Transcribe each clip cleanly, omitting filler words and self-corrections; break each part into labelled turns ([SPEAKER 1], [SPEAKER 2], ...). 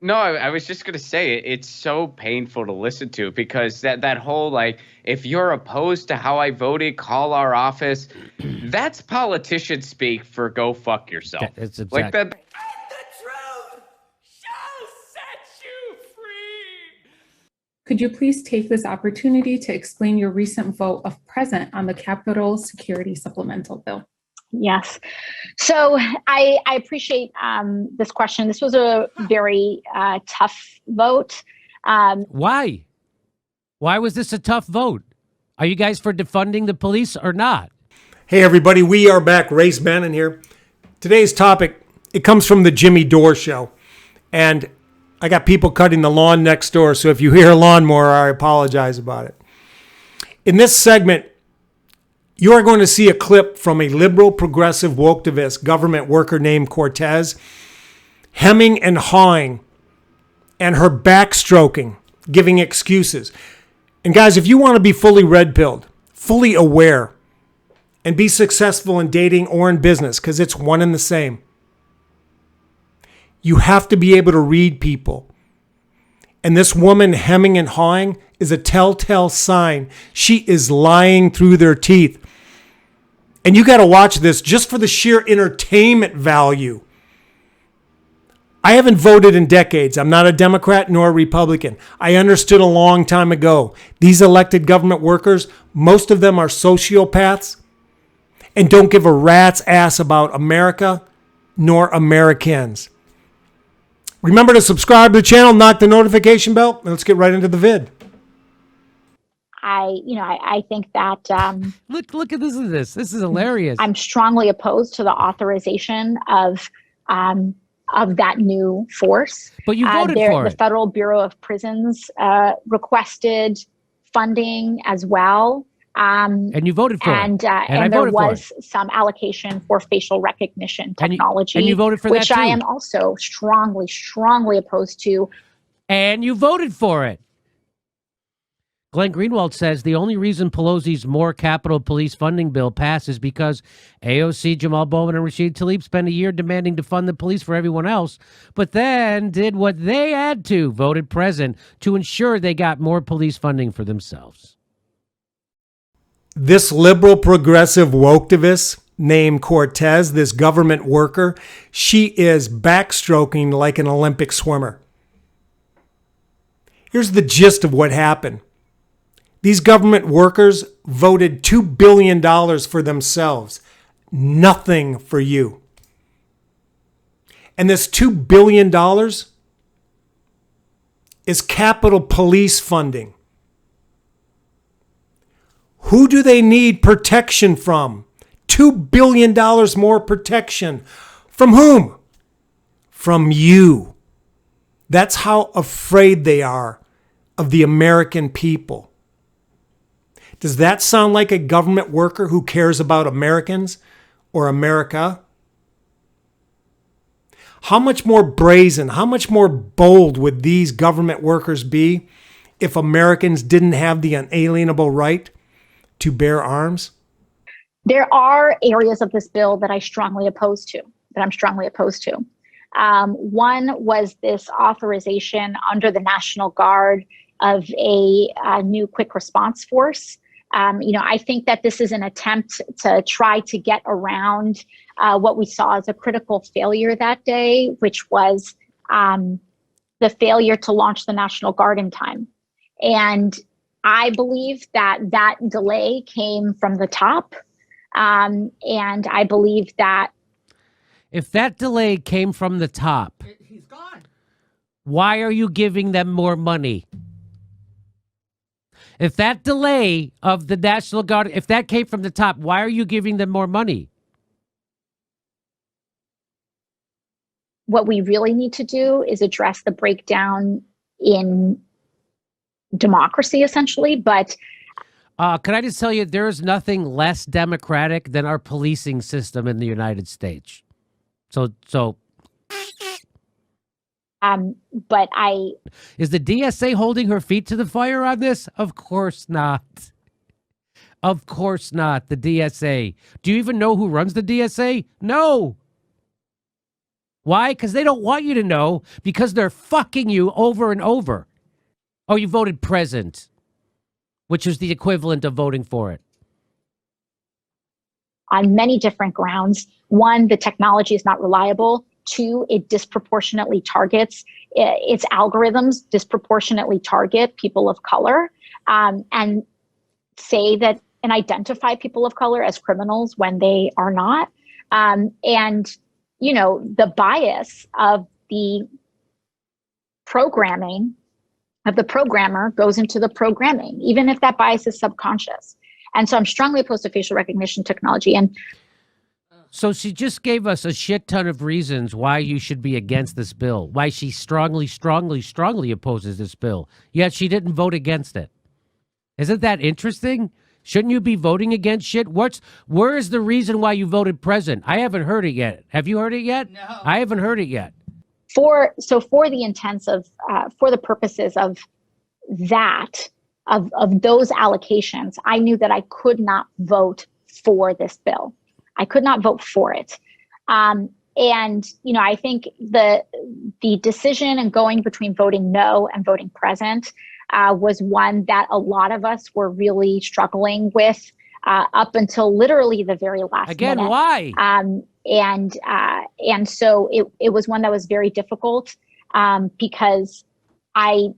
[SPEAKER 1] No, I was just gonna say it's so painful to listen to because that whole like if you're opposed to how I voted, call our office. That's politician speak for go fuck yourself.
[SPEAKER 2] It's
[SPEAKER 1] Like
[SPEAKER 2] exact.
[SPEAKER 1] that.
[SPEAKER 3] Could you please take this opportunity to explain your recent vote of present on the Capitol Security Supplemental Bill?
[SPEAKER 4] Yes. So I appreciate this question. This was a very tough vote.
[SPEAKER 2] Why? Why was this a tough vote? Are you guys for defunding the police or not?
[SPEAKER 5] Hey everybody, we are back. Rayce, Bannon here. Today's topic, it comes from the Jimmy Dore Show. And I got people cutting the lawn next door, so if you hear a lawnmower, I apologize about it. In this segment, you are going to see a clip from a liberal progressive woketivist government worker named Cortez hemming and hawing and her backstroking, giving excuses. And guys, if you want to be fully red-pilled, fully aware, and be successful in dating or in business, because it's one and the same, you have to be able to read people. And this woman hemming and hawing is a telltale sign she is lying through their teeth. And you got to watch this just for the sheer entertainment value. I haven't voted in decades. I'm not a Democrat nor a Republican. I understood a long time ago. These elected government workers, most of them are sociopaths and don't give a rat's ass about America nor Americans. Remember to subscribe to the channel, knock the notification bell, and let's get right into the vid.
[SPEAKER 4] I think that
[SPEAKER 2] Look at this. This is hilarious.
[SPEAKER 4] I'm strongly opposed to the authorization of that new force.
[SPEAKER 2] But you voted for it.
[SPEAKER 4] The Federal Bureau of Prisons requested funding as well.
[SPEAKER 2] And you voted for it.
[SPEAKER 4] And there was some allocation for facial recognition technology.
[SPEAKER 2] And you voted for
[SPEAKER 4] which
[SPEAKER 2] that too.
[SPEAKER 4] I am also strongly opposed to.
[SPEAKER 2] And you voted for it. Glenn Greenwald says the only reason Pelosi's more Capitol Police funding bill passed is because AOC, Jamal Bowman, and Rashid Tlaib spent a year demanding to fund the police for everyone else, but then did what they had to, voted present, to ensure they got more police funding for themselves.
[SPEAKER 5] This liberal progressive woketivist named Cortez, this government worker, she is backstroking like an Olympic swimmer. Here's the gist of what happened. These government workers voted $2 billion for themselves. Nothing for you. And this $2 billion is Capitol Police funding. Who do they need protection from? $2 billion more protection. From whom? From you. That's how afraid they are of the American people. Does that sound like a government worker who cares about Americans or America? How much more brazen, how much more bold would these government workers be if Americans didn't have the unalienable right to bear arms?
[SPEAKER 4] There are areas of this bill that I'm strongly opposed to. One was this authorization under the National Guard of a new quick response force. I think that this is an attempt to try to get around what we saw as a critical failure that day, which was the failure to launch the National Guard in time. And I believe that delay came from the top. And I believe that
[SPEAKER 2] if that delay came from the top,
[SPEAKER 6] he's gone.
[SPEAKER 2] Why are you giving them more money? If that delay of the National Guard, if that came from the top, why are you giving them more money?
[SPEAKER 4] what we really need to do is address the breakdown in democracy, essentially. But
[SPEAKER 2] can I just tell you, there's nothing less democratic than our policing system in the United States. So
[SPEAKER 4] but
[SPEAKER 2] is the DSA holding her feet to the fire on this? Of course not. Of course not. The DSA. Do you even know who runs the DSA? No. Why? Because they don't want you to know, because they're fucking you over and over. Oh, you voted present, which is the equivalent of voting for it.
[SPEAKER 4] On many different grounds. One, the technology is not reliable. Two, it disproportionately targets, its algorithms disproportionately target people of color, and say that and identify people of color as criminals when they are not. And, you know, the bias of the programming of the programmer goes into the programming, even if that bias is subconscious. And so I'm strongly opposed to facial recognition technology. And
[SPEAKER 2] so she just gave us a shit ton of reasons why you should be against this bill, why she strongly, strongly, strongly opposes this bill, yet she didn't vote against it. Isn't that interesting? Shouldn't you be voting against shit? Where is the reason why you voted present? I haven't heard it yet. Have you heard it yet? No. I haven't heard it yet.
[SPEAKER 4] for the intents of, for the purposes of that, of those allocations, I knew that I could not vote for this bill. I could not vote for it. And, you know, I think the decision and going between voting no and voting present was one that a lot of us were really struggling with up until literally the very last
[SPEAKER 2] Again,
[SPEAKER 4] minute.
[SPEAKER 2] why?
[SPEAKER 4] And so it was one that was very difficult because I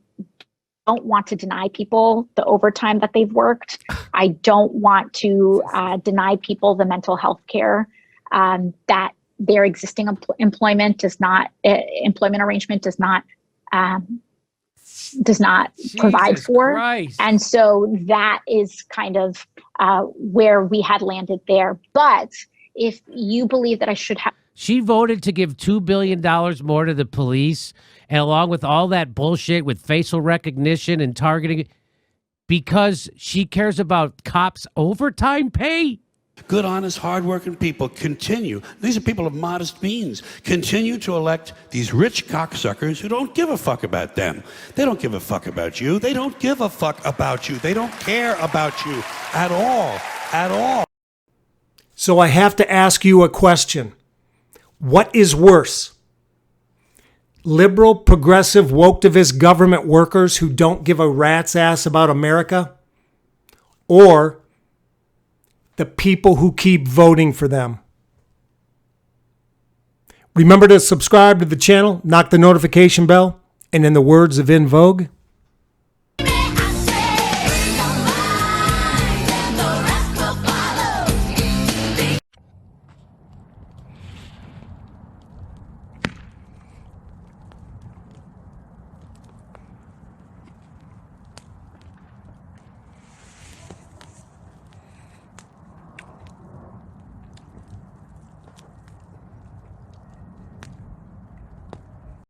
[SPEAKER 4] don't want to deny people the overtime that they've worked. I don't want to deny people the mental health care that their existing employment arrangement does not provide for.
[SPEAKER 2] Christ.
[SPEAKER 4] And so that is kind of where we had landed there. But if you believe that I should have.
[SPEAKER 2] She voted to give $2 billion more to the police, and along with all that bullshit with facial recognition and targeting, because she cares about cops' overtime pay?
[SPEAKER 6] Good, honest, hardworking people continue. These are people of modest means. Continue to elect these rich cocksuckers who don't give a fuck about them. They don't give a fuck about you. They don't give a fuck about you. They don't care about you at all. At all.
[SPEAKER 5] So I have to ask you a question. What is worse? Liberal, progressive, woketivist government workers who don't give a rat's ass about America? Or the people who keep voting for them? Remember to subscribe to the channel, knock the notification bell, and in the words of In Vogue,